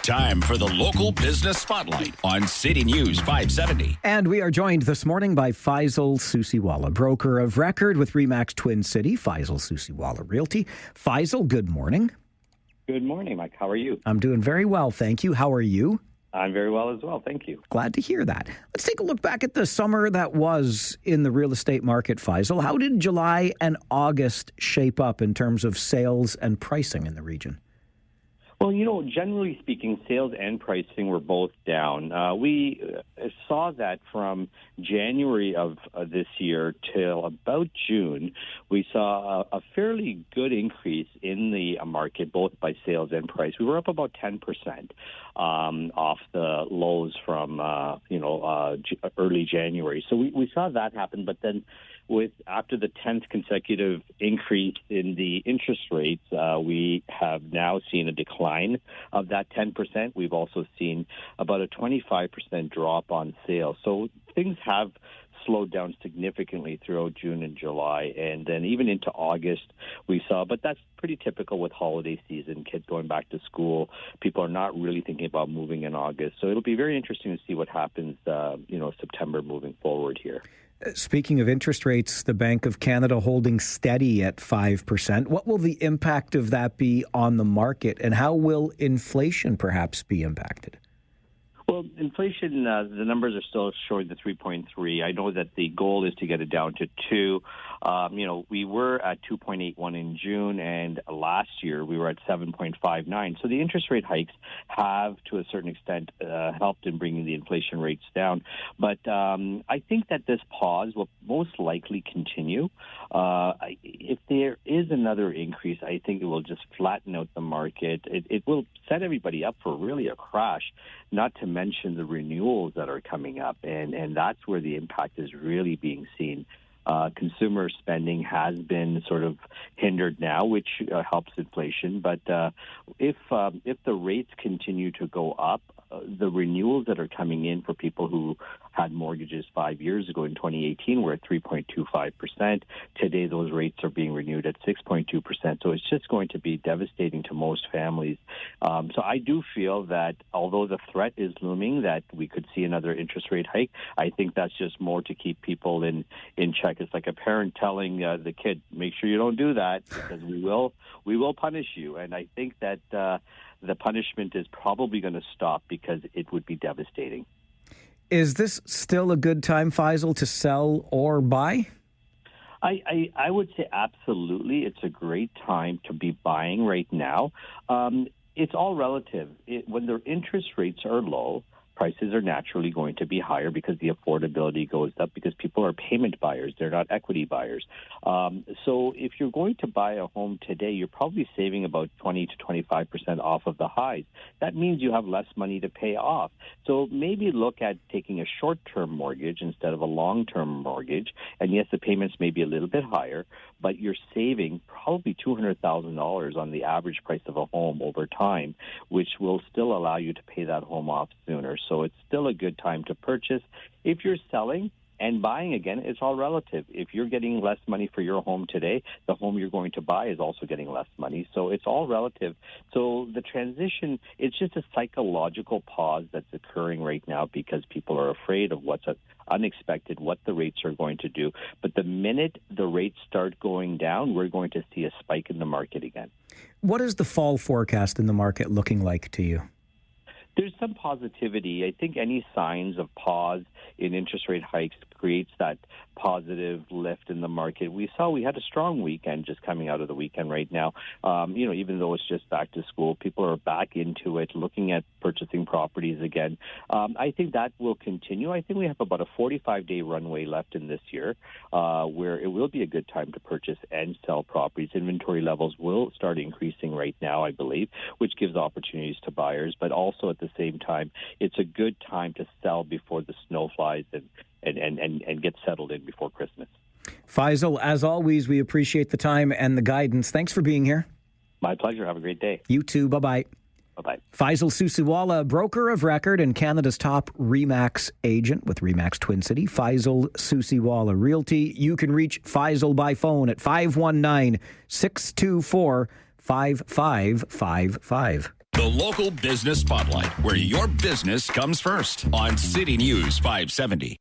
Time for the local business spotlight on City News 570. And we are joined this morning by Faisal Susiwala, broker of record with RE/MAX Twin City, Faisal Susiwala Realty. Faisal, good morning. Good morning, Mike. How are you? I'm doing very well, thank you. How are you? I'm very well as well, thank you. Glad to hear that. Let's take a look back at the summer that was in the real estate market, Faisal. How did July and August shape up in terms of sales and pricing in the region? Well, generally speaking, sales and pricing were both down. We saw that from January of this year till about June. We saw a fairly good increase in the market, both by sales and price. We were up about 10% off the lows from early January. So we saw that happen, but then after the 10th consecutive increase in the interest rates, we have now seen a decline of that 10%. We've also seen about a 25% drop on sales. So things have slowed down significantly throughout June and July, and then even into August we saw, but that's pretty typical with holiday season, kids going back to school. People are not really thinking about moving in August. So it'll be very interesting to see what happens, September moving forward here. Speaking of interest rates, the Bank of Canada holding steady at 5%. What will the impact of that be on the market, and how will inflation perhaps be impacted? Well, inflation, the numbers are still showing the 3.3. I know that the goal is to get it down to 2. We were at 2.81 in June, and last year we were at 7.59. So the interest rate hikes have, to a certain extent, helped in bringing the inflation rates down. But I think that this pause will most likely continue. If there is another increase, I think it will just flatten out the market. It will set everybody up for really a crash, not to mention the renewals that are coming up, and that's where the impact is really being seen. Consumer spending has been sort of hindered now, which helps inflation. But if the rates continue to go up, the renewals that are coming in for people who had mortgages 5 years ago in 2018 were at 3.25%. Today, those rates are being renewed at 6.2%. So it's just going to be devastating to most families. So I do feel that although the threat is looming that we could see another interest rate hike, I think that's just more to keep people in check. It's like a parent telling the kid, make sure you don't do that because we will punish you. And I think that the punishment is probably going to stop because it would be devastating. Is this still a good time, Faisal, to sell or buy? I would say absolutely. It's a great time to be buying right now. It's all relative. When the interest rates are low, prices are naturally going to be higher because the affordability goes up because people are payment buyers. They're not equity buyers. So if you're going to buy a home today, you're probably saving about 20 to 25% off of the highs. That means you have less money to pay off. So maybe look at taking a short-term mortgage instead of a long-term mortgage. And yes, the payments may be a little bit higher, but you're saving probably $200,000 on the average price of a home over time, which will still allow you to pay that home off sooner. So it's still a good time to purchase. If you're selling and buying, again, it's all relative. If you're getting less money for your home today, the home you're going to buy is also getting less money. So it's all relative. So the transition, it's just a psychological pause that's occurring right now because people are afraid of what's unexpected, what the rates are going to do. But the minute the rates start going down, we're going to see a spike in the market again. What is the fall forecast in the market looking like to you? There's some positivity. I think any signs of pause in interest rate hikes creates that positive lift in the market. We had a strong weekend just coming out of the weekend right now. Even though it's just back to school, people are back into it, looking at purchasing properties again. I think that will continue. I think we have about a 45-day runway left in this year where it will be a good time to purchase and sell properties. Inventory levels will start increasing right now, I believe, which gives opportunities to buyers. But also at the same time, it's a good time to sell before the snow flies and get settled in before Christmas. Faisal, as always, we appreciate the time and the guidance. Thanks for being here. My pleasure. Have a great day. You too. Bye-bye. Bye-bye. Faisal Susiwala, broker of record and Canada's top RE/MAX agent with RE/MAX Twin City, Faisal Susiwala Realty. You can reach Faisal by phone at 519-624-5555. The local business spotlight, where your business comes first on City News 570.